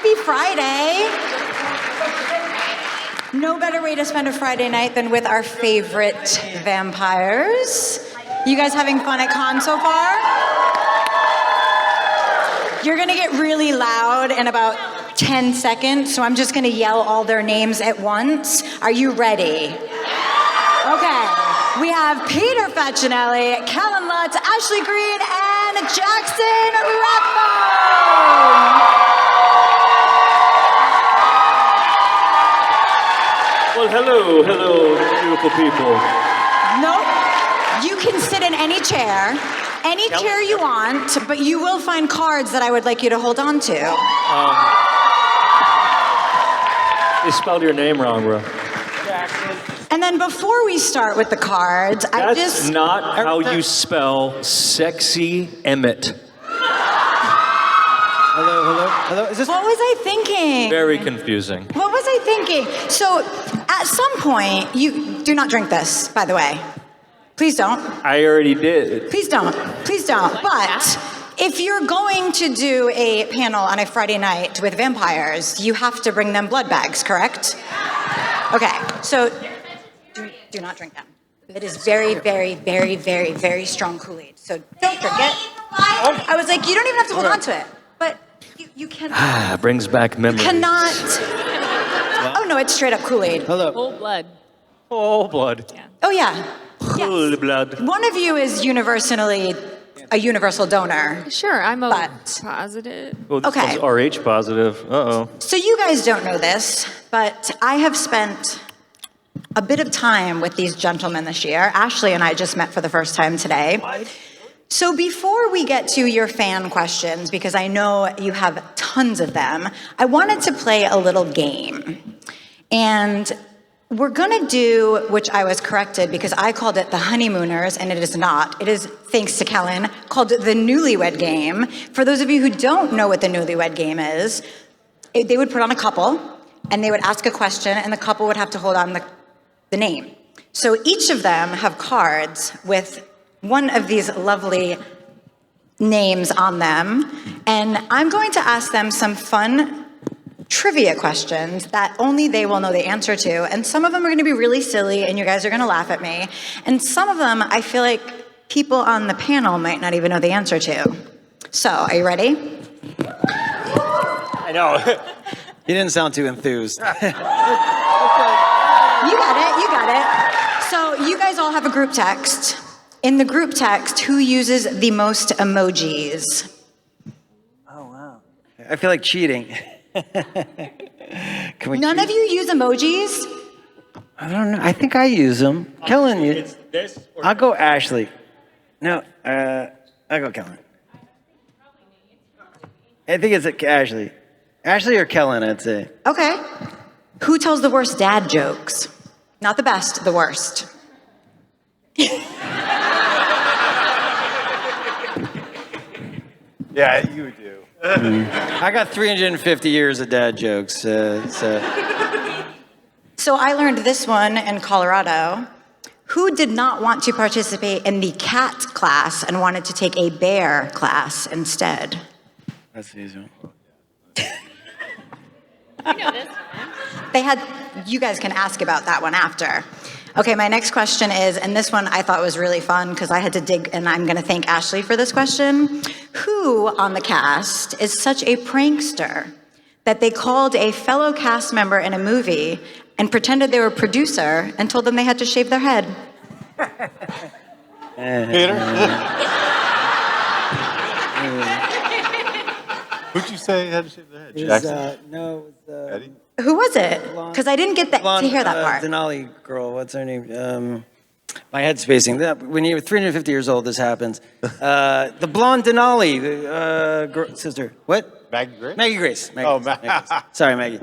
Happy Friday. No better way to spend a Friday night than with our favorite vampires. You guys having fun at con so far? You're gonna get really loud in about 10 seconds, so I'm just gonna yell all their names at once. Are you ready? Okay. We have Peter Facinelli, Kellan Lutz, Ashley Greene, and Jackson Rathbone. Well, hello, beautiful people. Nope. You can sit in any chair you want, but you will find cards that I would like you to hold on to. They spelled your name wrong, bro. And then before we start with the cards, That's not how you spell sexy Emmett. Hello. Is this? What was I thinking? Very confusing. What was I thinking? So, at some point, you do not drink this, by the way. Please don't. I already did. Please don't. Please don't. But if you're going to do a panel on a Friday night with vampires, you have to bring them blood bags, correct? Okay, so do not drink them. It is very, very, very, very, very strong Kool-Aid. So don't drink it. I was like, you don't even have to hold on to it. But you cannot. Brings back memories. Cannot. Oh, no, it's straight up Kool-Aid. Hello. Whole blood. Whole blood. Yeah. Oh, yeah. Whole blood. One of you is universally a universal donor. Sure, I'm But- positive. Oh, this Okay. one's RH positive. Uh-oh. So you guys don't know this, but I have spent a bit of time with these gentlemen this year. Ashley and I just met for the first time today. So before we get to your fan questions, because I know you have tons of them, I wanted to play a little game. And we're gonna do, which I was corrected because I called it the honeymooners, and it is not. It is, thanks to Kellan, called the newlywed game. For those of you who don't know what the newlywed game is, they would put on a couple, and they would ask a question, and the couple would have to hold on the name. So each of them have cards with one of these lovely names on them, and I'm going to ask them some fun trivia questions that only they will know the answer to, and some of them are going to be really silly, and you guys are going to laugh at me, and some of them I feel like people on the panel might not even know the answer to. So, are you ready? I know. He didn't sound too enthused. You got it. So you guys all have a group text. In the group text, who uses the most emojis? Oh, wow. I feel like cheating. Can we None cheat? of you use emojis? I don't know. I think I use them. Kellan, you. It's this or I'll go Ashley. No, I'll go Kellan. I think it's Ashley. Ashley or Kellan, I'd say. Okay. Who tells the worst dad jokes? Not the best, the worst. Yeah, you do. I got 350 years of dad jokes. So. So I learned this one in Colorado. Who did not want to participate in the cat class and wanted to take a bear class instead? That's the easy one. You guys can ask about that one after. Okay, my next question is, and this one I thought was really fun because I had to dig, and I'm going to thank Ashley for this question. Who on the cast is such a prankster that they called a fellow cast member in a movie and pretended they were a producer and told them they had to shave their head? Peter? Who'd you say had to shave their head? Jackson? No, it was Eddie? Who was it? Because I didn't get that to hear that part. Denali girl, what's her name? My head's spacing. When you're 350 years old, this happens. The blonde Denali, sister. What? Maggie Grace? Maggie Grace. Maggie Grace. Sorry, Maggie.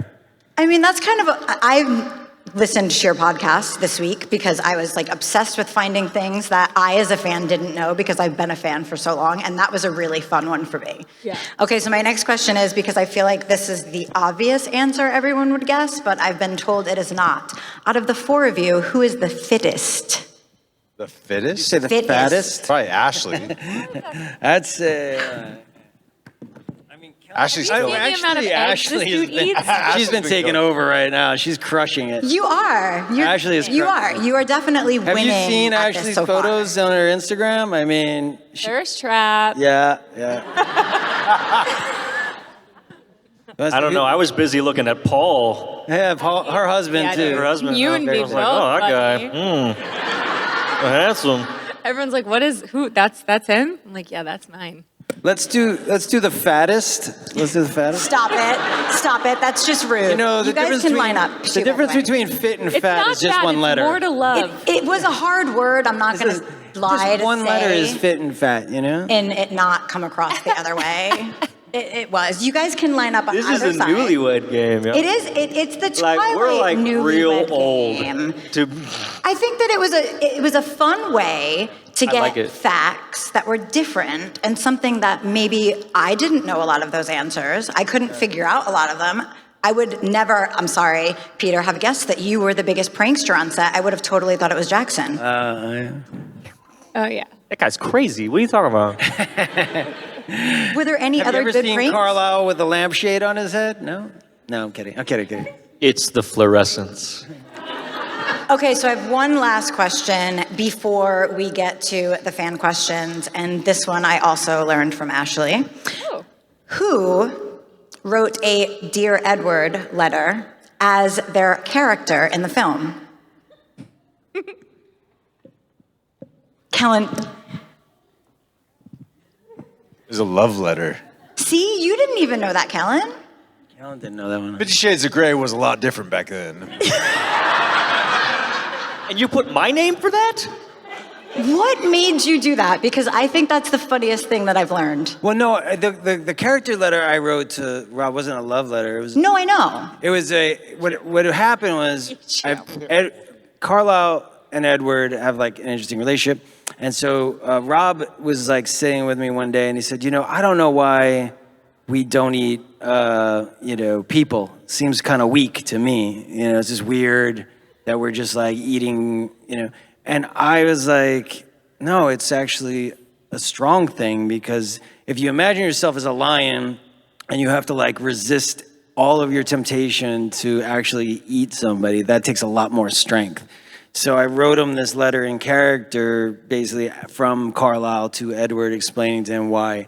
I mean, that's kind of, I listened to your podcast this week because I was like obsessed with finding things that I as a fan didn't know because I've been a fan for so long, and that was a really fun one for me. Yeah. Okay, so my next question is, because I feel like this is the obvious answer everyone would guess, but I've been told it is not. Out of the four of you, who is the fittest? The fittest? You say the Fittest. fattest? Probably Ashley. That's, I mean, Ashley's Have still. you seen the amount of eggs this dude eats? She's been taking over right now. She's crushing it. You are. Ashley is You are. crushing You are definitely Have winning. you seen at this Ashley's so far. photos on her Instagram? I mean, Thirst trap. yeah. I don't know. I was busy looking at Paul. Yeah, Paul, her husband Yeah, too. Her husband. You and me I was like, both, oh, that guy. buddy. Handsome. Everyone's like, what is, who, that's him? I'm like, yeah, that's mine. Let's do the fattest. Let's do the fattest. Stop it. Stop it. That's just rude. You know, the you guys difference can between, line up. The difference between fit and It's fat not is just that, one it's letter. more to love. It was a hard word. I'm not going to lie Just to one say. letter is fit and fat, you know? And it not come across the other way. It was. You guys can line up on This either is a side. newlywed game. Yeah. It is. It's the Twilight Like we're like real newlywed old. game. To I think that it was a fun way to I get like it. facts that were different and something that maybe I didn't know a lot of those answers. I couldn't figure out a lot of them. I would never, I'm sorry, Peter, have guessed that you were the biggest prankster on set. I would have totally thought it was Jackson. Oh, yeah. that guy's crazy. What are you talking about? Were there any Have you other ever good seen pranks? Carlisle with a lampshade on his head? No? No, I'm kidding. I'm kidding. It's the fluorescence. Okay, so I have one last question before we get to the fan questions, and this one I also learned from Ashley. Oh. Who wrote a Dear Edward letter as their character in the film? Kellan, There's a love letter. see, you didn't even know that, Kellan. Alan didn't know that one. 50 Shades of Grey was a lot different back then. And you put my name for that? What made you do that? Because I think that's the funniest thing that I've learned. Well, no, the character letter I wrote to Rob wasn't a love letter. It was No, I know. It was what happened was Carlisle and Edward have like an interesting relationship, and so Rob was like sitting with me one day, and he said, you know, I don't know why we don't eat, people. Seems kind of weak to me. You know, it's just weird that we're just like eating, And I was like, no, it's actually a strong thing, because if you imagine yourself as a lion and you have to like resist all of your temptation to actually eat somebody, that takes a lot more strength. So I wrote him this letter in character, basically from Carlisle to Edward, explaining to him why,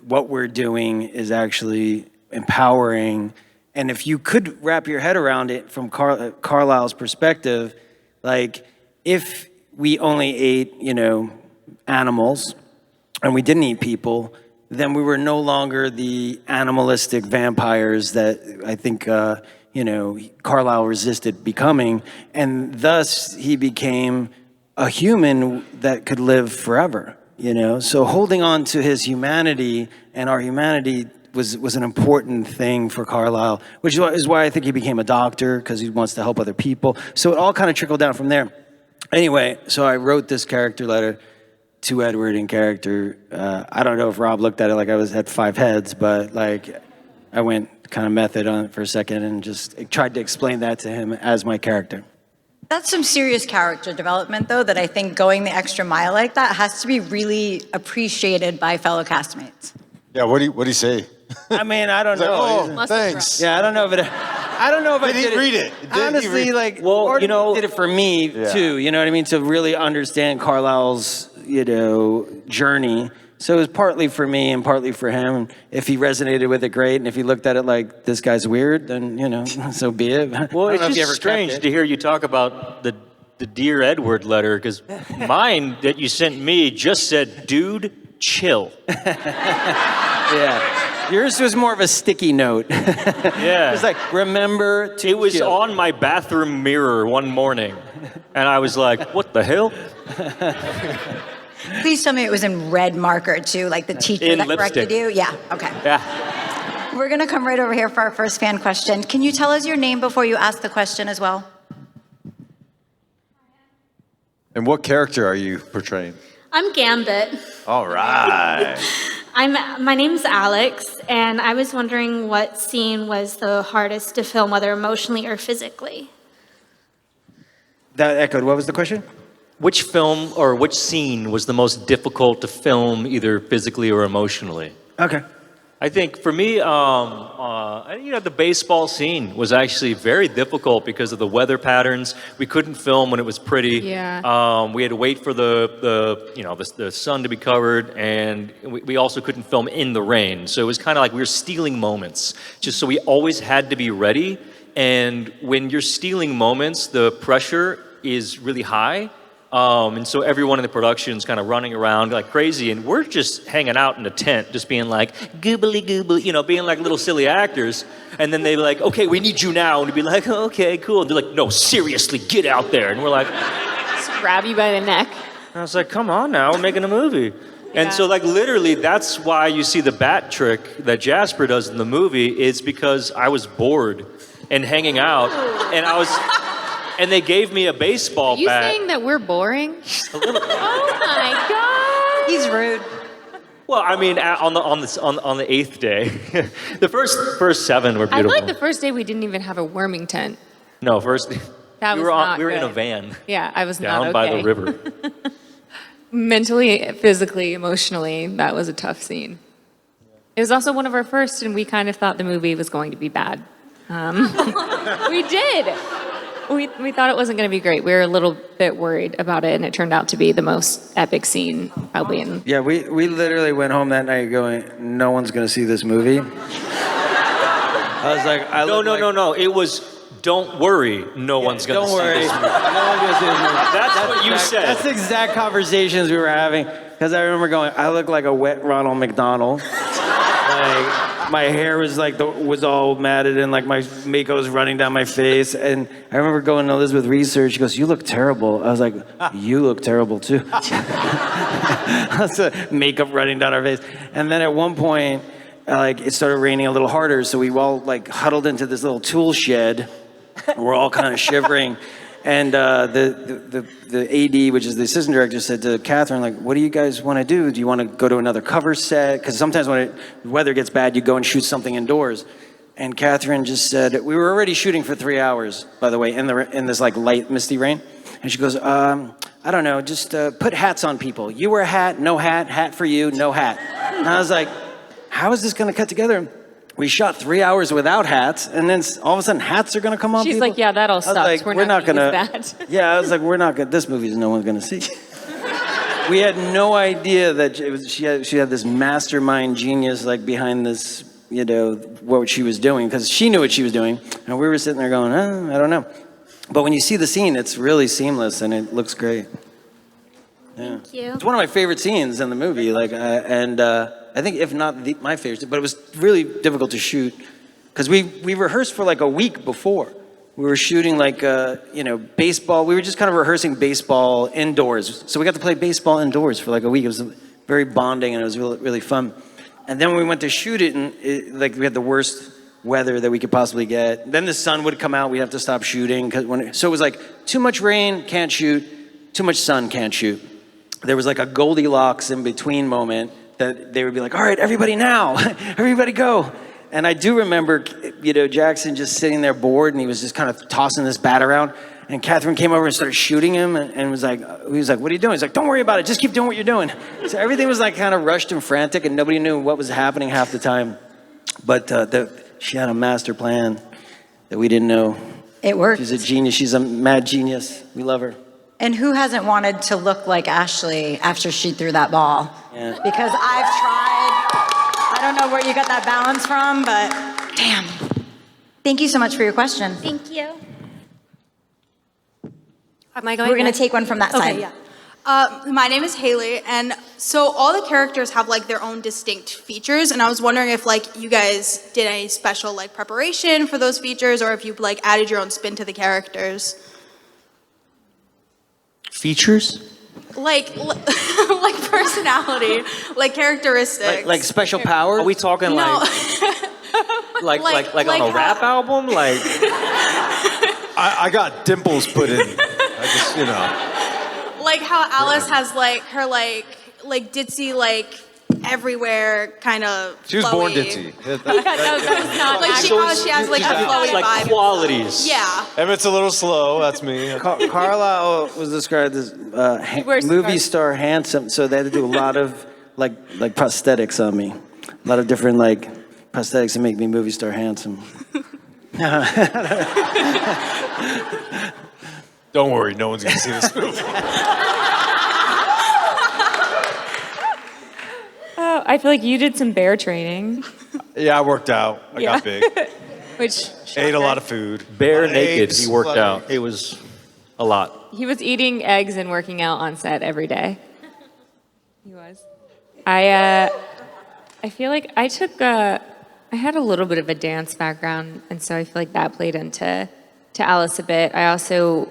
what we're doing is actually empowering. And if you could wrap your head around it from Carlisle's perspective, like if we only ate, animals and we didn't eat people, then we were no longer the animalistic vampires that I think, Carlisle resisted becoming. And thus he became a human that could live forever, So holding on to his humanity and our humanity was an important thing for Carlisle, which is why I think he became a doctor, because he wants to help other people. So it all kind of trickled down from there. Anyway, so I wrote this character letter to Edward in character. I don't know if Rob looked at it like I had 5 heads, but like I went kind of method on it for a second and just tried to explain that to him as my character. That's some serious character development, though, that I think going the extra mile like that has to be really appreciated by fellow castmates. Yeah, what do you say? I mean, I don't He's like, know. oh, Must have thanks. Yeah, I don't know if I Did he did it. read it? Did he Honestly, read- like, Well, part you of it know- did it for me Yeah. too. You know what I mean? To really understand Carlisle's, journey. So it was partly for me and partly for him. If he resonated with it, great. And if he looked at it like this guy's weird, then so be it. Well, I don't it's know if you ever just strange kept to it. hear you talk about the Dear Edward letter, because mine that you sent me just said, dude, chill. Yeah, yours was more of a sticky note. Yeah. It's like, remember to It was chill. on my bathroom mirror one morning, and I was like, what the hell? Please tell me it was in red marker, too, like the teacher In that corrected lipstick. you? Yeah, okay. Yeah. We're going to come right over here for our first fan question. Can you tell us your name before you ask the question as well? And what character are you portraying? I'm Gambit. All right. My name's Alex, and I was wondering what scene was the hardest to film, whether emotionally or physically. That echoed. What was the question? Which film or which scene was the most difficult to film, either physically or emotionally? Okay. I think for me, the baseball scene was actually very difficult because of the weather patterns. We couldn't film when it was pretty. Yeah. We had to wait for the sun to be covered, and we also couldn't film in the rain. So it was kind of like we were stealing moments. Just so we always had to be ready. And when you're stealing moments, the pressure is really high. And so everyone in the production is kind of running around like crazy, and we're just hanging out in a tent, just being like, goobly goobly, being like little silly actors. And then they'd be like, okay, we need you now. And we'd be like, okay, cool. And they're like, no, seriously, get out there. And we're like, Just grab you by the neck. and I was like, come on now, we're making a movie. And so like literally that's why you see the bat trick that Jasper does in the movie. It's because I was bored and hanging out, and they gave me a baseball Are you bat. saying that we're boring? A little. Oh my God. He's rude. Well, I mean, on the 8th day, the first 7 were I beautiful. feel like the first day we didn't even have a warming tent. No, first That we was were not we were in a good. van Yeah, I was down not by okay. the river. Mentally, physically, emotionally, that was a tough scene. It was also one of our first, and we kind of thought the movie was going to be bad. We did. We thought it wasn't going to be great. We were a little bit worried about it, and it turned out to be the most epic scene probably in. Yeah, we literally went home that night going, no one's going to see this movie. I was like, No. It was, don't worry, no one's going to Don't see worry. this movie. No one's going to see this movie. That's what you said. That's the exact conversations we were having. Because I remember going, I look like a wet Ronald McDonald. Like, my hair was was all matted and like my makeup was running down my face. And I remember going to Elizabeth Research. She goes, you look terrible. I was like, you look terrible too. That's makeup running down our face. And then at one point, it started raining a little harder. So we all huddled into this little tool shed. We're all kind of shivering. And the AD, which is the assistant director, said to Catherine, what do you guys want to do? Do you want to go to another cover set? Because sometimes when the weather gets bad, you go and shoot something indoors. And Catherine just said, we were already shooting for 3 hours, by the way, in this light, misty rain. And she goes, I don't know, just put hats on people. You wear a hat, no hat, hat for you, no hat. And I was like, how is this going to cut together? We shot 3 hours without hats, and then all of a sudden hats are going to come on She's people? like, yeah, that all I was sucks. like, we're not going to use that. Yeah, I was like, we're not going to, this movie is no one's going to see. We had no idea that she had this mastermind genius behind this, what she was doing, because she knew what she was doing, and we were sitting there going, I don't know. But when you see the scene, it's really seamless, and it looks great. Yeah. Thank you. It's one of my favorite scenes in the movie, I think if not my favorite, but it was really difficult to shoot because we rehearsed for a week before. We were shooting baseball. We were just kind of rehearsing baseball indoors. So we got to play baseball indoors for a week. It was very bonding and it was really, really fun. And then when we went to shoot it, and we had the worst weather that we could possibly get. Then the sun would come out. We'd have to stop shooting. So it was too much rain, can't shoot. Too much sun, can't shoot. There was a Goldilocks in between moment that they would be like, all right, everybody now, everybody go. And I do remember, Jackson just sitting there bored and he was just kind of tossing this bat around. And Catherine came over and started shooting him and was like, what are you doing? He's like, don't worry about it. Just keep doing what you're doing. So everything was kind of rushed and frantic and nobody knew what was happening half the time. But she had a master plan that we didn't know. It worked. She's a genius. She's a mad genius. We love her. And who hasn't wanted to look like Ashley after she threw that ball? Yeah. Because I've tried. I don't know where you got that balance from, but damn. Thank you so much for your question. Thank you. Am I going We're going to next? take one from that side. Okay, yeah. My name is Haley, and so all the characters have their own distinct features, and I was wondering if you guys did any special preparation for those features, or if you added your own spin to the characters. Features? Like personality, characteristics. Like special powers? Are we talking No. like on a how- rap album? I got dimples put in. I just, like how Alice has her ditzy everywhere kind of. She was born flowy. ditzy. How she has that flowy like vibe. qualities. Yeah. Emmett's a little slow. That's me. Carlisle was described as wears movie scarves. star handsome, so they had to do a lot of like prosthetics on me. A lot of different like prosthetics that make me movie star handsome. Don't worry, no one's gonna see this movie. Oh, I feel like you did some bear training, Yeah, I worked out. I got big. which Ate a lot of food. Bare A lot of naked, eggs, he a worked lot of out. eggs. It was a lot. he was eating eggs and working out on set every day. He was. I feel like I had a little bit of a dance background, and so I feel like that played into Alice a bit. I also,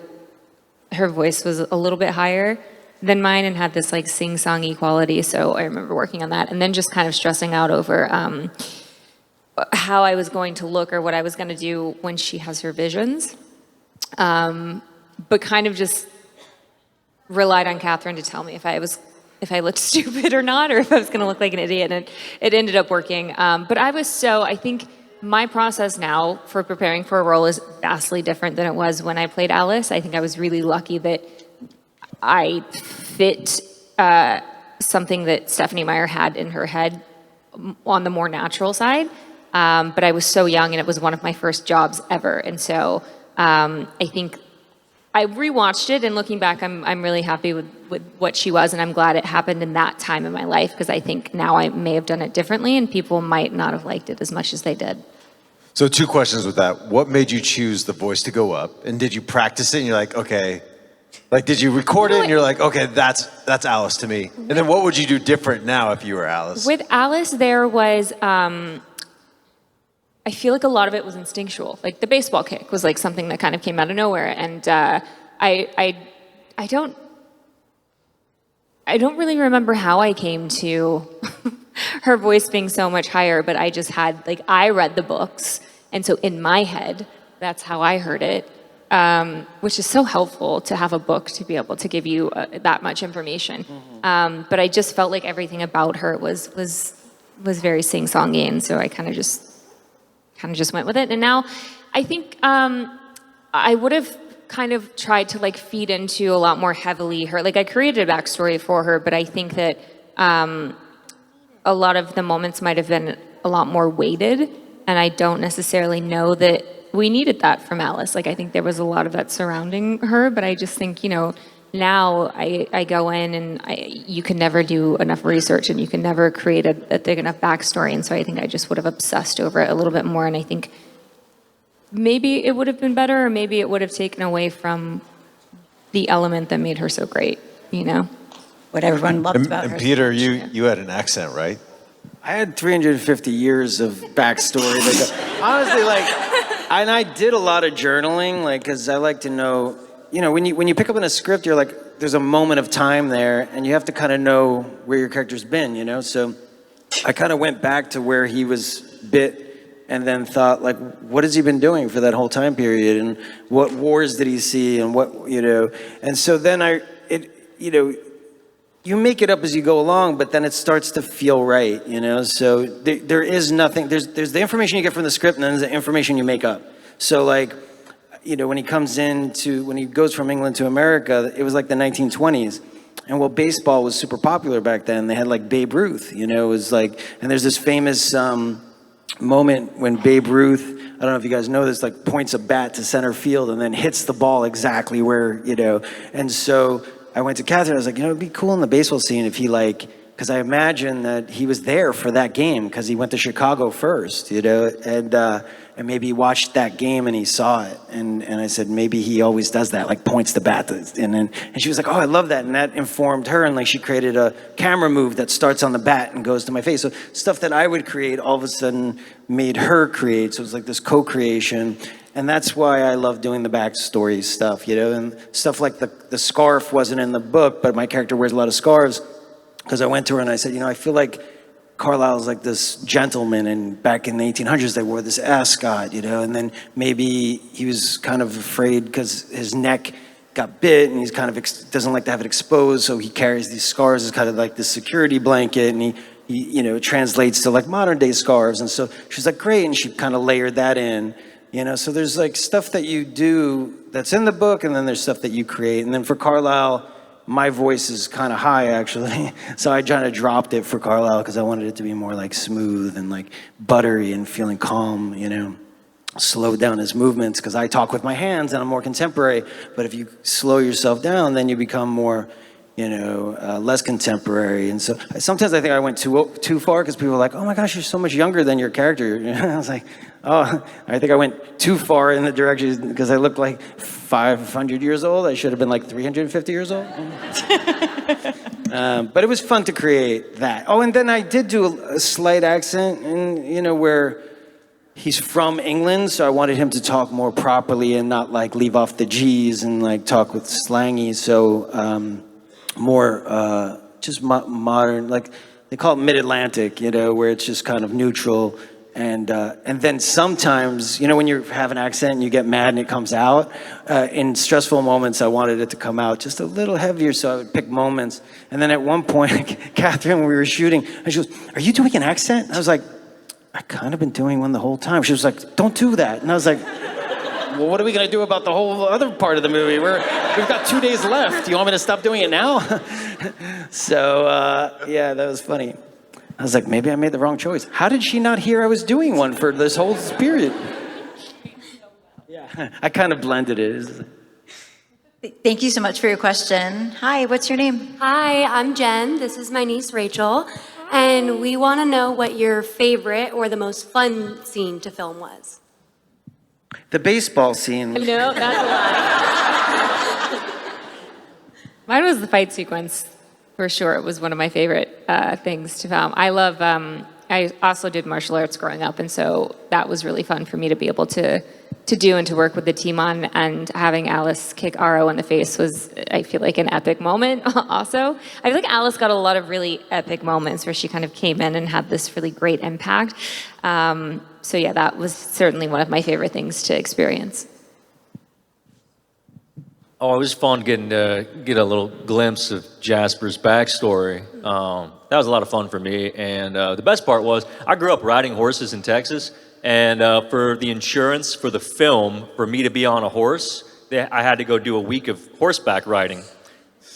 her voice was a little bit higher than mine and had this like sing-songy quality, so I remember working on that, and then just kind of stressing out over how I was going to look or what I was going to do when she has her visions, but kind of just relied on Catherine to tell me if I looked stupid or not, or if I was going to look like an idiot, and it ended up working. But I think my process now for preparing for a role is vastly different than it was when I played Alice. I think I was really lucky that I fit something that Stephanie Meyer had in her head on the more natural side. But I was so young, and it was one of my first jobs ever. And so I think I rewatched it, and looking back, I'm really happy with what she was, and I'm glad it happened in that time in my life, because I think now I may have done it differently, and people might not have liked it as much as they did. So 2 questions with that. What made you choose the voice to go up? And did you practice it and you're like, okay, like did you record it and you're like, okay, that's Alice to me? And then what would you do different now if you were Alice? With Alice, there was, I feel like a lot of it was instinctual. Like the baseball kick was like something that kind of came out of nowhere. And I don't really remember how I came to her voice being so much higher, but I just had, like, I read the books. And so in my head, that's how I heard it, which is so helpful to have a book to be able to give you that much information. Mm-hmm. But I just felt like everything about her was very sing-songy, and so I kind of just went with it. And now I think I would have kind of tried to like feed into a lot more heavily her, like I created a backstory for her, but I think that a lot of the moments might have been a lot more weighted, and I don't necessarily know that we needed that from Alice. Like I think there was a lot of that surrounding her, but I just think, now I go in and you can never do enough research, and you can never create a big enough backstory. And so I think I just would have obsessed over it a little bit more. And I think maybe it would have been better, or maybe it would have taken away from the element that made her so great, What everyone loved about her. And Peter, you had an accent, right? I had 350 years of backstory. Honestly, and I did a lot of journaling, because I like to know, when you pick up in a script, you're like, there's a moment of time there, and you have to kind of know where your character's been, So I kind of went back to where he was bit, and then thought, like, what has he been doing for that whole time period, and what wars did he see, and what, And so then you make it up as you go along, but then it starts to feel right, So there is nothing. There's the information you get from the script, and then there's the information you make up. So when he when he goes from England to America, it was like the 1920s, and baseball was super popular back then. They had like Babe Ruth, it was like, and there's this famous moment when Babe Ruth, I don't know if you guys know this, like points a bat to center field and then hits the ball exactly where, and so I went to Catherine, I was like, it'd be cool in the baseball scene if he because I imagine that he was there for that game because he went to Chicago first, and maybe he watched that game and he saw it. And I said, maybe he always does that, like points the bat. And she was like, oh, I love that. And that informed her. And she created a camera move that starts on the bat and goes to my face. So stuff that I would create all of a sudden made her create. So it was like this co-creation. And that's why I love doing the backstory stuff, and stuff like the scarf wasn't in the book, but my character wears a lot of scarves. Because I went to her and I said, I feel like Carlisle's like this gentleman, and back in the 1800s they wore this ascot, and then maybe he was kind of afraid because his neck got bit, and he's kind of doesn't like to have it exposed, so he carries these scarves as kind of like this security blanket, and he it translates to like modern day scarves. And so she's like, great, and she kind of layered that in, so there's like stuff that you do that's in the book, and then there's stuff that you create. And then for Carlisle, my voice is kind of high, actually. So I kind of dropped it for Carlisle because I wanted it to be more like smooth and like buttery and feeling calm, you know. Slow down his movements because I talk with my hands and I'm more contemporary. But if you slow yourself down, then you become more, you know, less contemporary. And so sometimes I think I went too far because people are like, oh my gosh, you're so much younger than your character. I was like, oh, I think I went too far in the direction because I looked like 500 years old. I should have been like 350 years old. But it was fun to create that. Oh, and then I did do a slight accent, and you know, where he's from England, so I wanted him to talk more properly and not like leave off the G's and like talk with slangy. So more just modern, like they call it mid-Atlantic, you know, where it's just kind of neutral. And then sometimes, you know, when you have an accent and you get mad and it comes out, in stressful moments, I wanted it to come out just a little heavier, so I would pick moments. And then at one point, Catherine, when we were shooting, she goes, are you doing an accent? And I was like, I kind of been doing one the whole time. She was like, don't do that. And I was like, well, what are we going to do about the whole other part of the movie? We've got 2 days left. You want me to stop doing it now? So, yeah, that was funny. I was like, maybe I made the wrong choice. How did she not hear I was doing one for this whole period? Yeah, I kind of blended it. Thank you so much for your question. Hi, what's your name? Hi, I'm Jen. This is my niece Rachel. And we want to know what your favorite or the most fun scene to film was. The baseball scene. No, that's a lie. Mine was the fight sequence, for sure. It was one of my favorite things to film. I love, I also did martial arts growing up, and so that was really fun for me to be able to do and to work with the team on, and having Alice kick Aro in the face was, I feel like, an epic moment also. I feel like Alice got a lot of really epic moments where she kind of came in and had this really great impact. So yeah, that was certainly one of my favorite things to experience. Oh, it was fun getting to get a little glimpse of Jasper's backstory. That was a lot of fun for me. And the best part was, I grew up riding horses in Texas. And for the insurance for the film, for me to be on a horse, I had to go do a week of horseback riding.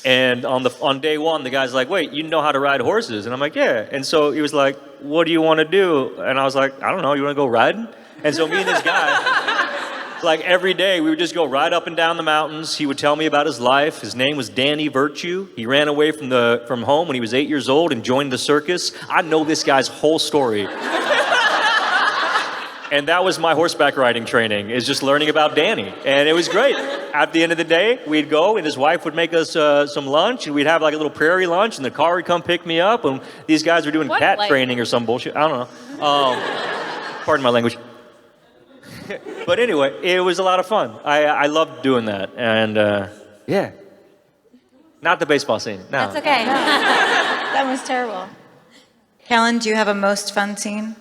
And on day one, the guy's like, wait, you know how to ride horses? And I'm like, yeah. And so he was like, what do you want to do? And I was like, I don't know, you want to go riding? And so me and this guy, like every day, we would just go ride up and down the mountains. He would tell me about his life. His name was Danny Virtue. He ran away from home when he was 8 years old and joined the circus. I know this guy's whole story. And that was my horseback riding training, is just learning about Danny. And it was great. At the end of the day, we'd go and his wife would make us some lunch, and we'd have like a little prairie lunch, and the car would come pick me up, and these guys were doing cat training or some bullshit. I don't know. Pardon my language. But anyway, it was a lot of fun. I loved doing that. And yeah. Not the baseball scene. No. That's okay. That was terrible. Kellan, do you have a most fun scene?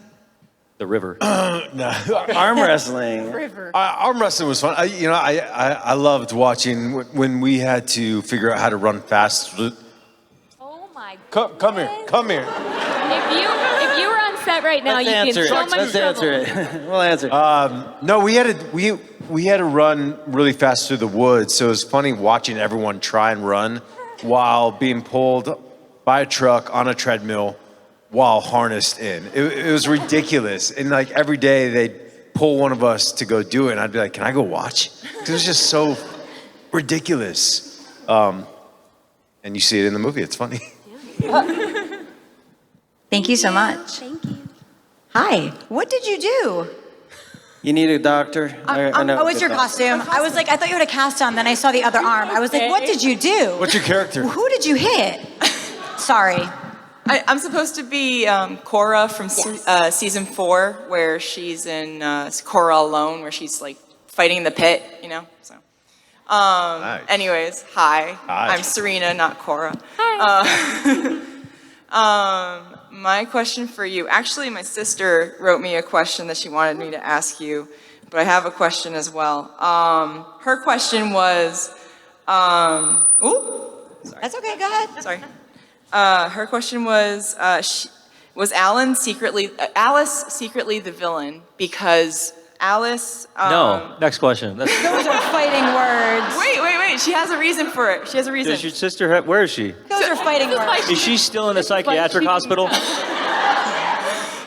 The river. No. Arm wrestling. Arm wrestling was fun. I loved watching when we had to figure out how to run fast. Oh my Come here. If you were on set right now, you'd be in so much trouble. Let's answer it. We'll answer. No, we had to run really fast through the woods, so it was funny watching everyone try and run while being pulled by a truck on a treadmill while harnessed in. It was ridiculous. And like every day they'd pull one of us to go do it, and I'd be like, can I go watch? Because it was just so ridiculous. And you see it in the movie, it's funny. Thank you so much. Thank you. Hi, what did you do? You need a doctor? Oh, it's your costume. I was like, I thought you had a cast on, then I saw the other arm. I was like, what did you do? What's your character? Who did you hit? Sorry. I'm supposed to be Cora from season 4, where she's in Cora Alone, where she's like fighting the pit, you know. So, Nice. anyways, hi. Hi. I'm Serena, not Cora. Hi. My question for you. Actually, my sister wrote me a question that she wanted me to ask you, but I have a question as well. Her question was, That's okay, go ahead. Sorry. Her question was, was Alice secretly the villain because Alice. No. Next question. Those are fighting words. Wait. She has a reason for it. She has a reason. Does your sister have, where is she? Those are fighting words. Is she still in the psychiatric hospital?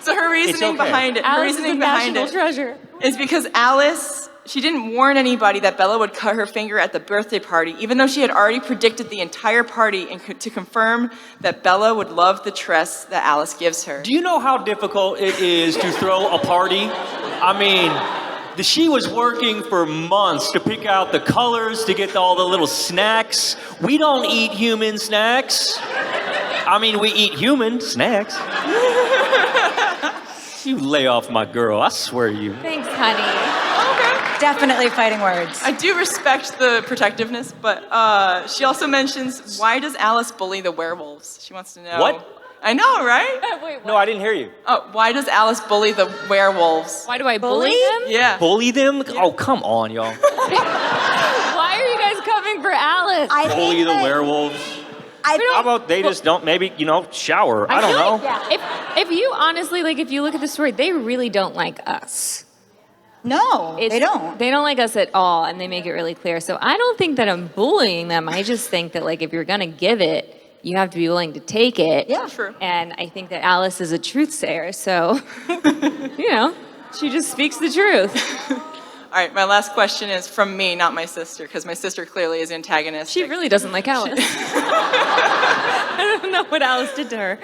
So her reasoning okay. behind it. Her Alice is a reasoning behind national it treasure. is because Alice, she didn't warn anybody that Bella would cut her finger at the birthday party, even though she had already predicted the entire party and to confirm that Bella would love the tress that Alice gives her. Do you know how difficult it is to throw a party? I mean, she was working for months to pick out the colors, to get all the little snacks. We don't eat human snacks. I mean, we eat human snacks. You lay off my girl, I swear to you. Thanks, honey. Definitely fighting words. I do respect the protectiveness, but she also mentions, why does Alice bully the werewolves? She wants to know. What? I know, right? Wait, what? No, I didn't hear you. Oh, why does Alice bully the werewolves? Why do I bully them? Yeah. Bully them? Oh, come on, y'all. Why are you guys coming for Alice? I Bully think the that- werewolves. I How about they just don't, maybe, shower? I don't feel know. like if you honestly, if you look at the story, they really don't like us. No, they don't. They don't like us at all, and they make it really clear. So I don't think that I'm bullying them. I just think that, if you're going to give it, you have to be willing to take it. Yeah. True. And I think that Alice is a truth sayer, so, she just speaks the truth. All right, my last question is from me, not my sister, because my sister clearly is antagonistic. She really doesn't like Alice. I don't know what Alice did to her.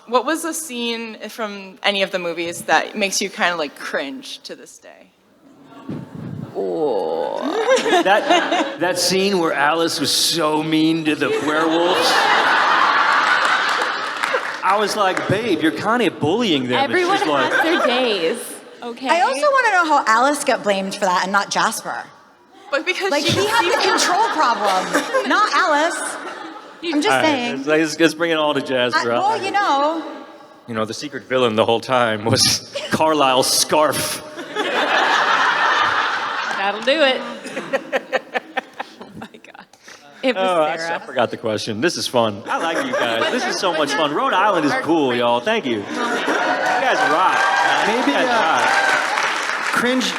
What was a scene from any of the movies that makes you kind of cringe to this day? That scene where Alice was so mean to the werewolves. I was like, babe, you're kind of bullying them. And Everyone she's has like, their days, okay? I also want to know how Alice got blamed for that and not Jasper. But because He had the control problem, not Alice. I'm just all right, saying. let's bring it all to Jasper. Well, The secret villain the whole time was Carlisle's scarf. That'll do it. Oh my God. It was I Sarah. forgot the question. This is fun. I like you guys. This is so much fun. Rhode Island is cool, y'all. Thank you. You guys rock. Maybe You guys rock.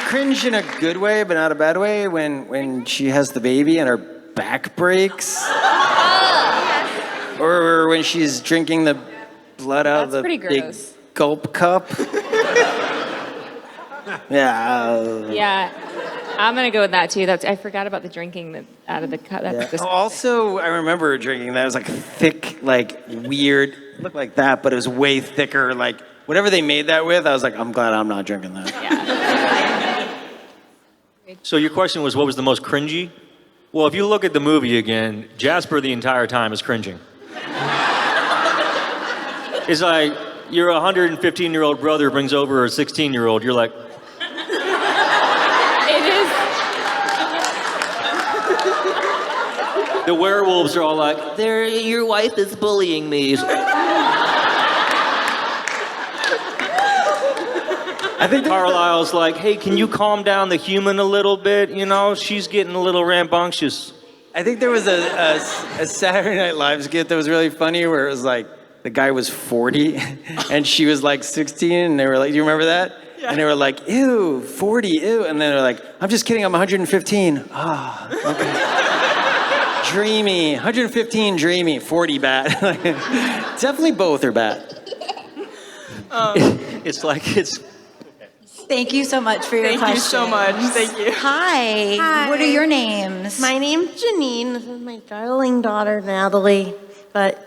cringe in a good way, but not a bad way. When she has the baby and her back breaks, or when she's drinking the blood out of That's the pretty big gross. gulp cup. Yeah. Yeah. I'm going to go with that too. I forgot about the drinking out of the cup. That's disgusting. Also, I remember drinking that. It was thick, weird. It looked like that, but it was way thicker. Whatever they made that with, I was like, I'm glad I'm not drinking that. So your question was, what was the most cringy? Well, if you look at the movie again, Jasper the entire time is cringing. It's like your 115-year-old brother brings over a 16-year-old. You're like, It is. the werewolves are all like, your wife is bullying me. I think Carlisle's like, hey, can you calm down the human a little bit? She's getting a little rambunctious. I think there was a Saturday Night Live skit that was really funny where it was the guy was 40 and she was 16 and they were like, do you remember that? Yeah. And they were like, ew, 40, ew. And then they're like, I'm just kidding, I'm 115. Ah, okay. Dreamy, 115 dreamy, 40 bad. Definitely both are bad. It's thank you so much for your question. Thank you so much. Thank you. Hi. Hi. What are your names? My name's Janine. This is my darling daughter, Natalie. But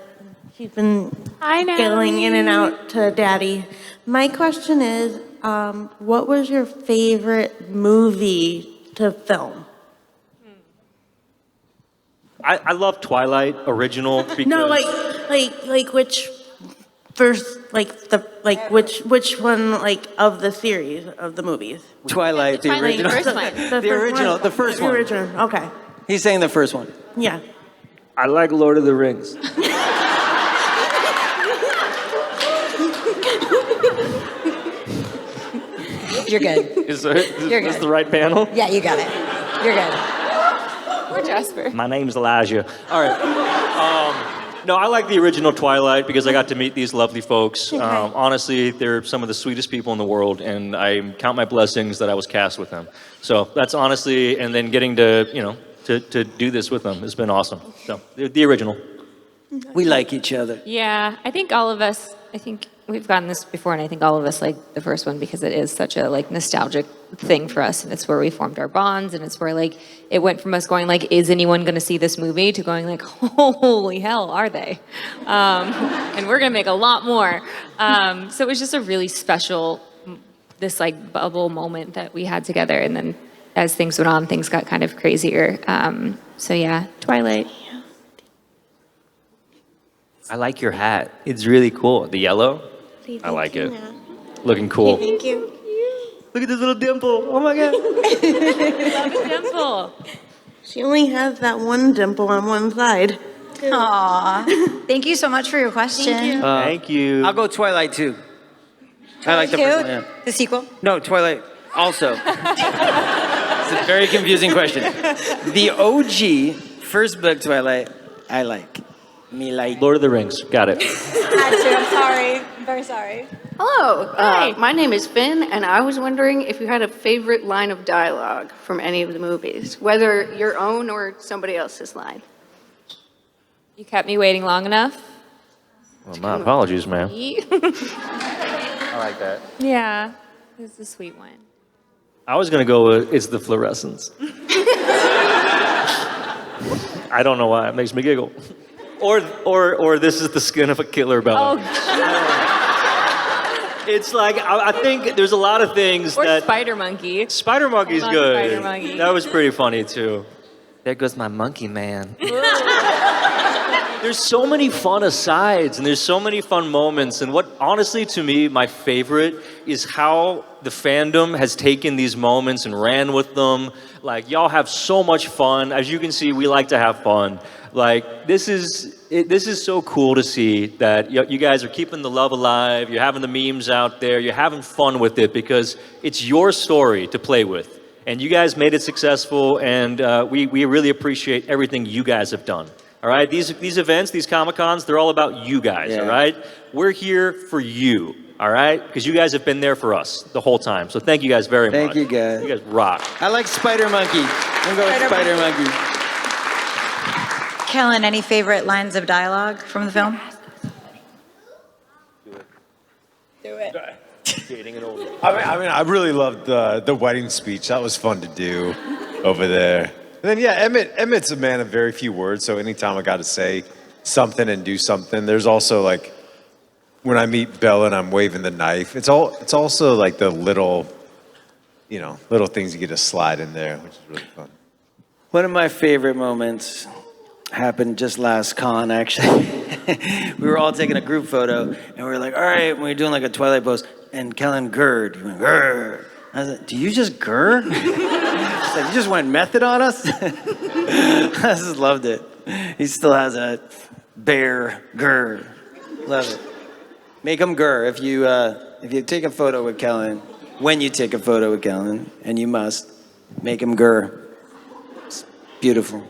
she's been Hi, Natalie. going in and out to daddy. My question is, what was your favorite movie to film? I love Twilight original because No, like which first, which one, of the series of the movies? Twilight, the Twilight, original. the first one. The original, the first one. The original, okay. He's saying the first one. Yeah. I like Lord of the Rings. You're good. Is You're this good. the right panel? Yeah, you got it. You're good. Poor Jasper. My name's Elijah. All right. No, I like the original Twilight because I got to meet these lovely folks. Honestly, they're some of the sweetest people in the world, and I count my blessings that I was cast with them. So that's honestly, and then getting to, to do this with them has been awesome. So the original. We like each other. Yeah, I think all of us, we've gotten this before, and I think all of us like the first one because it is such a nostalgic thing for us, and it's where we formed our bonds, and it's where it went from us going is anyone going to see this movie to going holy hell, are they? And we're going to make a lot more. So it was just a really special, this bubble moment that we had together, and then as things went on, things got kind of crazier. So yeah, Twilight. I like your hat. It's really cool. The yellow? I like it. Looking cool. Thank you. Look at this little dimple. Oh my God. Love a dimple. She only has that one dimple on one side. Aw. Thank you so much for your question. Thank you. I'll go Twilight too. I like the first one. Yeah. The sequel? No, Twilight also. It's a very confusing question. The OG first book Twilight, I like. Me like. Lord of the Rings. Got it. Had to. I'm sorry. I'm very sorry. Hello, Hi. my name is Finn, and I was wondering if you had a favorite line of dialogue from any of the movies, whether your own or somebody else's line. You kept me waiting long enough. Well, my apologies, ma'am. Yeah, I like that. this is a sweet one. I was going to go with It's the Fluorescence. I don't know why. It makes me giggle. Or This is the Skin of a Killer Bella. Oh, It's I think there's a lot of things or that... Spider Monkey. Spider Monkey's I love good. Spider Monkey. That was pretty funny, too. There goes my monkey man. There's so many fun asides, and there's so many fun moments, and what, honestly, to me, my favorite is how the fandom has taken these moments and ran with them. Y'all have so much fun. As you can see, we like to have fun. This is so cool to see that you guys are keeping the love alive, you're having the memes out there, you're having fun with it, because it's your story to play with. And you guys made it successful, and we really appreciate everything you guys have done. All right, these events, these Comic Cons, they're all about you guys, all right? We're here for you, all right? Because you guys have been there for us the whole time. So thank you guys very much. Thank you, guys. You guys rock. I like Spider Monkey. I'm going with Spider Monkey. Kellan, any favorite lines of dialogue from the film? Do it. I really loved the wedding speech. That was fun to do over there. And then, Emmett's a man of very few words, so anytime I got to say something and do something, there's also when I meet Bella and I'm waving the knife, it's also the little things you get to slide in there, which is really fun. One of my favorite moments happened just last con, actually. We were all taking a group photo, and we were like, all right, we were doing a Twilight pose, and Kellan gurred. He went, grr. I was like, do you just grr? She's like, you just went method on us? I just loved it. He still has a bear grr. Love it. Make him grr. If you take a photo with Kellan, when you take a photo with Kellan, and you must, make him grr. It's beautiful.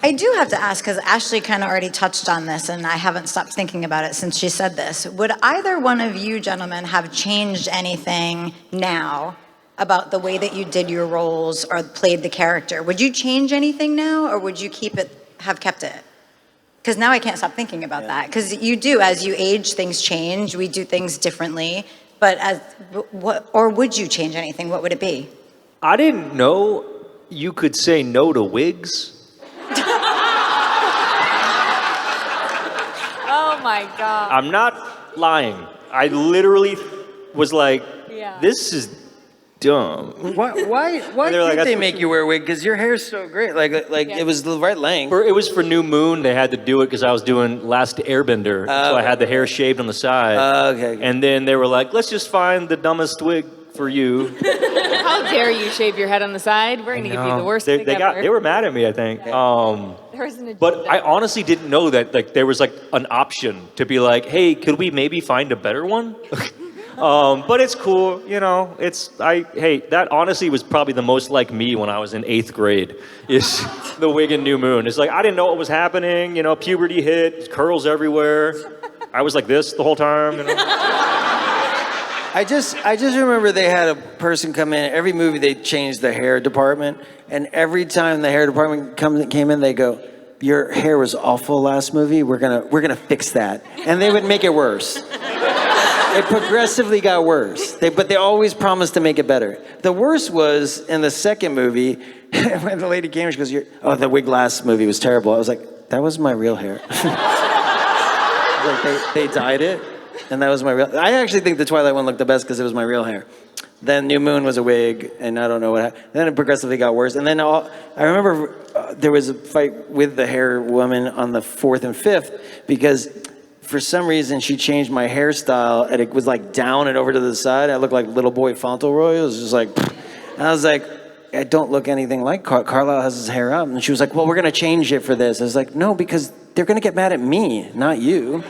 I do have to ask, because Ashley kind of already touched on this, and I haven't stopped thinking about it since she said this. Would either one of you gentlemen have changed anything now about the way that you did your roles or played the character? Would you change anything now, or would you have kept it? Because now I can't stop thinking about that. Because you do, as you age, things change. We do things differently. But would you change anything? What would it be? I didn't know you could say no to wigs. Oh my God. I'm not lying. I literally was like, this is dumb. Why did they make you wear a wig? Because your hair's so great. It was the right length. It was for New Moon. They had to do it because I was doing Last Airbender. So I had the hair shaved on the side. Okay. And then they were like, let's just find the dumbest wig for you. How dare you shave your head on the side? We're going to give you the worst wig ever. They were mad at me, I think. But I honestly didn't know that there was an option to be like, hey, could we maybe find a better one? But it's cool, you know. Hey, that honestly was probably the most like me when I was in 8th grade. Is the wig in New Moon? It's like I didn't know what was happening. You know, puberty hit, curls everywhere. I was like this the whole time. You know? I just remember they had a person come in. Every movie they changed the hair department, and every time the hair department came in, they go, "Your hair was awful last movie. We're gonna fix that," and they would make it worse. It progressively got worse. But they always promised to make it better. The worst was in the second movie when the lady came. She goes, "The wig last movie was terrible." I was like, "That was my real hair." Like they dyed it. And that was my real. I actually think the Twilight one looked the best because it was my real hair. Then New Moon was a wig, and I don't know what happened. Then it progressively got worse. And then I remember there was a fight with the hair woman on the 4th and 5th because for some reason she changed my hairstyle, and it was like down and over to the side. I looked like little boy Fauntleroy. It was just like, and I was like, I don't look anything like Carlisle has his hair up. And she was like, well, we're going to change it for this. I was like, no, because they're going to get mad at me, not you.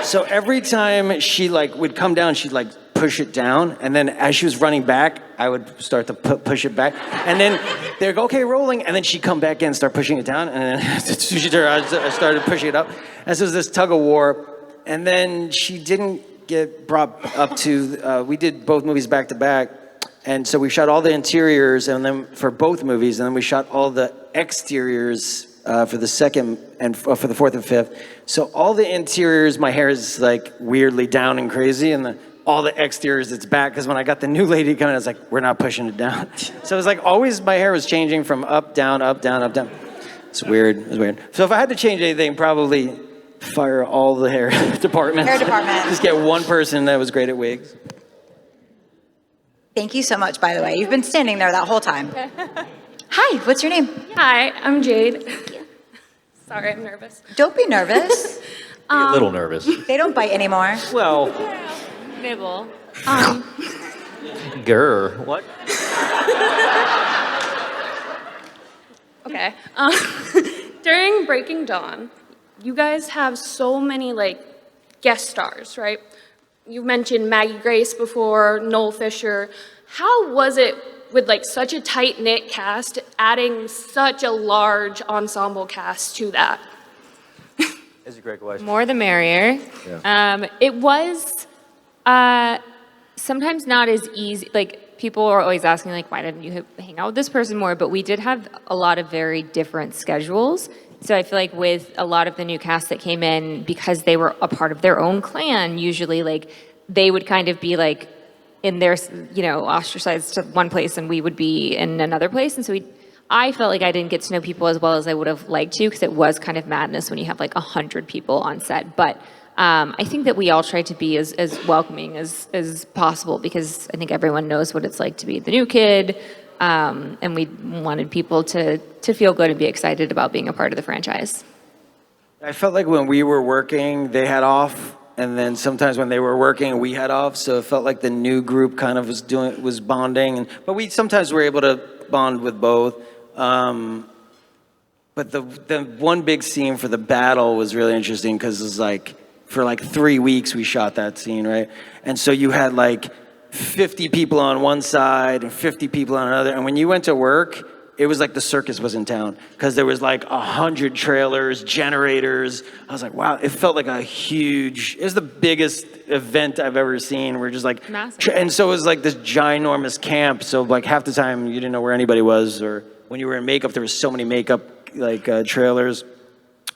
So every time she would come down, she'd push it down, and then as she was running back, I would start to push it back, and then they'd go, okay, rolling, and then she'd come back in and start pushing it down, and then as soon as she turned, I started pushing it up, and so it was this tug of war, and then she didn't get brought up to, we did both movies back to back, and so we shot all the interiors, and then for both movies, and then we shot all the exteriors for the second and for the 4th and 5th. So all the interiors, my hair is like weirdly down and crazy, and all the exteriors, it's back. Because when I got the new lady coming, I was like, we're not pushing it down. So it was like always my hair was changing from up, down, up, down, up, down. It's weird. It was weird. So if I had to change anything, probably fire all the hair departments. Hair department. Just get one person that was great at wigs. Thank you so much, by the way. You've been standing there that whole time. Hi, what's your name? Hi, I'm Jade. Sorry, I'm nervous. Don't be nervous. Be a little nervous. They don't bite anymore. Well, Nibble. grr. What? Okay. During Breaking Dawn, you guys have so many guest stars, right? You mentioned Maggie Grace before, Noel Fisher. How was it with such a tight-knit cast, adding such a large ensemble cast to that? That's a great question. More the merrier. Yeah. It was sometimes not as easy. People are always asking, why didn't you hang out with this person more? But we did have a lot of very different schedules. So I feel like with a lot of the new cast that came in, because they were a part of their own clan, usually they would kind of be in their, ostracized to one place, and we would be in another place. And so I felt like I didn't get to know people as well as I would have liked to, because it was kind of madness when you have 100 people on set. But I think that we all tried to be as welcoming as possible, because I think everyone knows what it's like to be the new kid. And we wanted people to feel good and be excited about being a part of the franchise. I felt like when we were working, they had off. And then sometimes when they were working, we had off, so it felt like the new group kind of was bonding. But we sometimes were able to bond with both. But the one big scene for the battle was really interesting because it was for 3 weeks we shot that scene, right? And so you had 50 people on one side and 50 people on another. And when you went to work, it was like the circus was in town because there was 100 trailers, generators. I was like, wow, it felt like it was the biggest event I've ever seen. We're just massive. And so it was this ginormous camp. So half the time you didn't know where anybody was, or when you were in makeup, there was so many makeup trailers.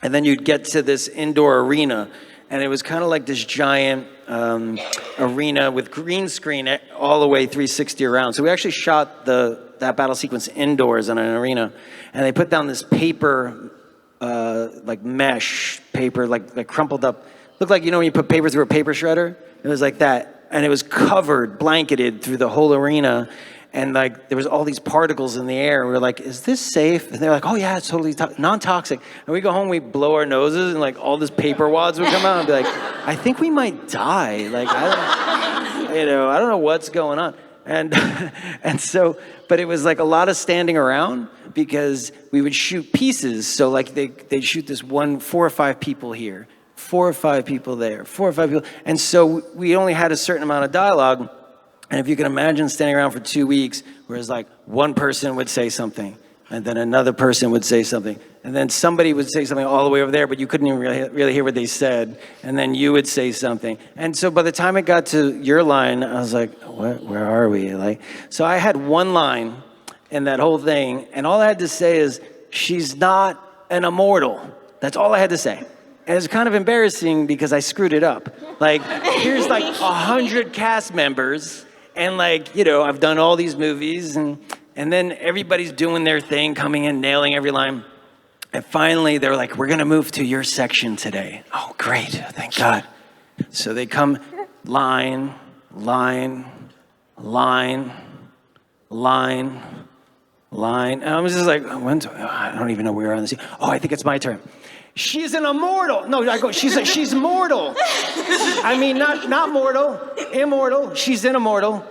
And then you'd get to this indoor arena, and it was kind of like this giant arena with green screen all the way 360 around. So we actually shot that battle sequence indoors in an arena, and they put down this paper, mesh paper, crumpled up. Looked like, when you put paper through a paper shredder? It was like that. And it was covered, blanketed through the whole arena. And there was all these particles in the air. We were like, is this safe? And they're like, oh yeah, it's totally non-toxic. And we go home, we blow our noses, and all this paper wads would come out and be like, I think we might die. I don't know what's going on. And so, but it was a lot of standing around because we would shoot pieces. So they'd shoot this 4 or 5 people here, 4 or 5 people there, 4 or 5 people. And so we only had a certain amount of dialogue. And if you can imagine standing around for 2 weeks, whereas like one person would say something, and then another person would say something, and then somebody would say something all the way over there, but you couldn't even really hear what they said, and then you would say something. And so by the time it got to your line, I was like, where are we? Like, so I had one line in that whole thing, and all I had to say is, she's not an immortal. That's all I had to say. And it's kind of embarrassing because I screwed it up. Like, here's like 100 cast members, and like, you know, I've done all these movies, and then everybody's doing their thing, coming in, nailing every line. And finally, they're like, we're gonna move to your section today. Oh, great, thank God. So they come, line, line, line, line, line. And I was just like, I don't even know where we're on this. Oh, I think it's my turn. She's an immortal. No, I go, she's mortal. I mean, not mortal, immortal. She's an immortal.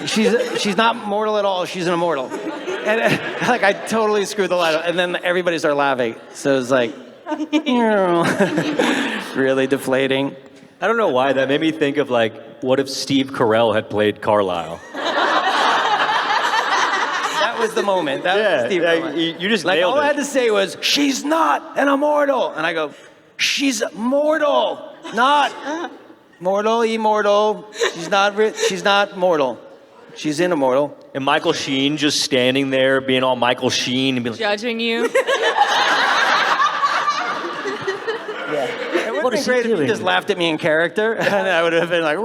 She's not mortal at all. She's an immortal. And like, I totally screwed the line up. And then everybody started laughing. So it was like, really deflating. I don't know why, that made me think of like, what if Steve Carell had played Carlisle? That was the moment. That was Steve Carell. You just like, nailed all it. I had to say was, she's not an immortal. And I go, she's mortal, not mortal, immortal. She's not mortal. She's an immortal. And Michael Sheen just standing there being all Michael Sheen and being like, Judging you. It would have been great if you just laughed at me in character, and I would have been like,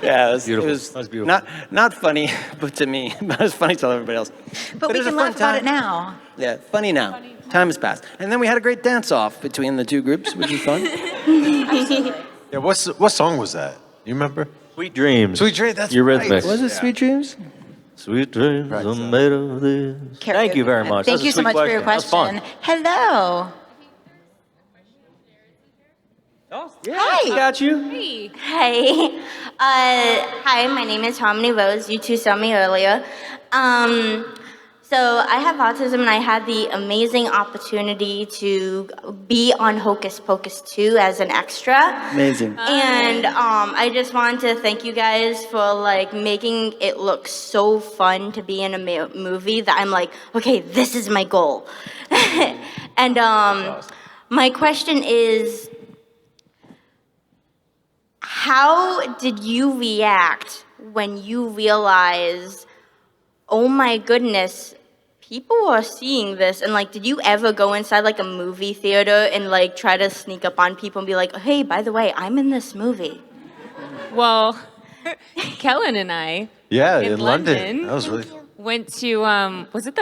yeah, it was beautiful. It was that was beautiful. Not funny, but to me, but it was funny to everybody else. But it we was a can fun laugh about it time. now. Yeah, funny now. Time has passed, and then we had a great dance-off between the two groups, which was fun. Yeah, what song was that? You remember? Sweet Dreams. Sweet Dreams, that's Eurythmics. right. Was it Sweet Dreams? Sweet dreams are made of this. Thank you very much. Thank That's a you so sweet much for your That was question. fun. Hello. Hi. Got you. Hi. Hi, my name is Harmony Rose. You two saw me earlier. So I have autism, and I had the amazing opportunity to be on Hocus Pocus 2 as an extra. Amazing. And I just wanted to thank you guys for like making it look so fun to be in a movie that I'm like, okay, this is my goal. And my question is, how did you react when you realized, oh my goodness, people are seeing this? And like, did you ever go inside like a movie theater and like try to sneak up on people and be like, hey, by the way, I'm in this movie? Well, Kellan and I In London. That was really fun. went to, was it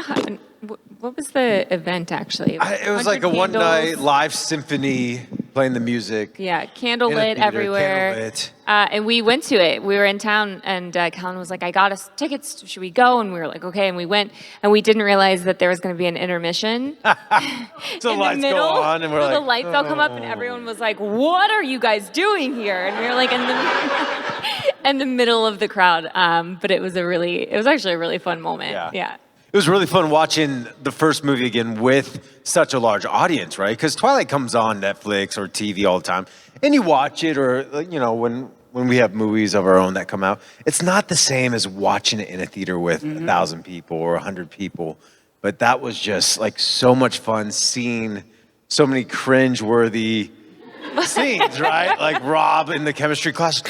what was the event actually? It was like a 100 one-night candles. live symphony playing the music. Yeah, candle in a lit theater, everywhere. candlelit. And we went to it. We were in town, and Kellan was like, I got us tickets. Should we go? And we were like, okay. And we went, and we didn't realize that there was going to be an intermission. So in lights the middle, go on, and we're so like, the lights all come up, and everyone was like, what are you guys doing here? And we were like in the middle of the crowd. But it was actually a really fun moment. Yeah. It was really fun watching the first movie again with such a large audience, right? Because Twilight comes on Netflix or TV all the time, and you watch it, or you know, when we have movies of our own that come out, it's not the same as watching it in a theater with 1,000 people or 100 people. But that was just like so much fun seeing so many cringe-worthy scenes, right? Like Rob in the chemistry class.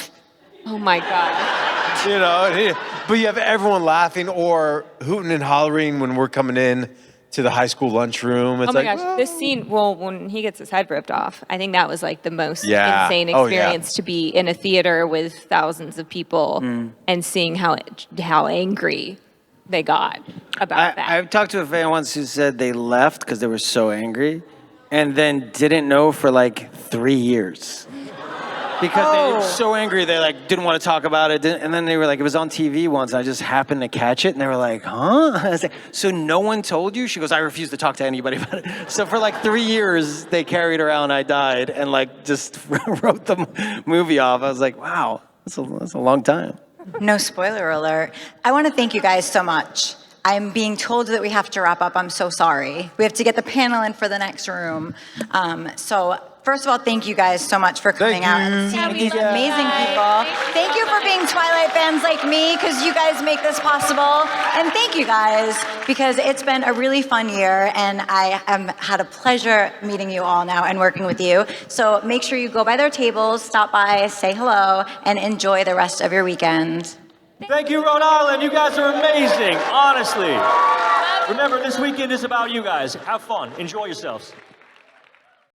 Oh my God. You know, but you have everyone laughing or hooting and hollering when we're coming in to the high school lunchroom. It's Oh my like, gosh, this scene, well, when he gets his head ripped off, I think that was like the most Yeah. insane Oh, yeah. experience to be in a theater with thousands of people and seeing how angry they got about that. I've talked to a fan once who said they left because they were so angry, and then didn't know for like 3 years. Because they were so angry, they like didn't want to talk about it. And then they were like, it was on TV once, and I just happened to catch it, and they were like, huh? I was like, so no one told you? She goes, I refuse to talk to anybody about it. So for like 3 years, they carried around I died and like just wrote the movie off. I was like, wow, that's a long time. No spoiler alert. I want to thank you guys so much. I'm being told that we have to wrap up. I'm so sorry. We have to get the panel in for the next room. So first of all, thank you guys so much for coming out and seeing these amazing people. Thank you for being Twilight fans like me, because you guys make this possible. And thank you guys, because it's been a really fun year, and I have had a pleasure meeting you all now and working with you. So make sure you go by their tables, stop by, say hello, and enjoy the rest of your weekend. Thank you, Rhode Island. You guys are amazing, honestly. Remember, this weekend is about you guys. Have fun. Enjoy yourselves.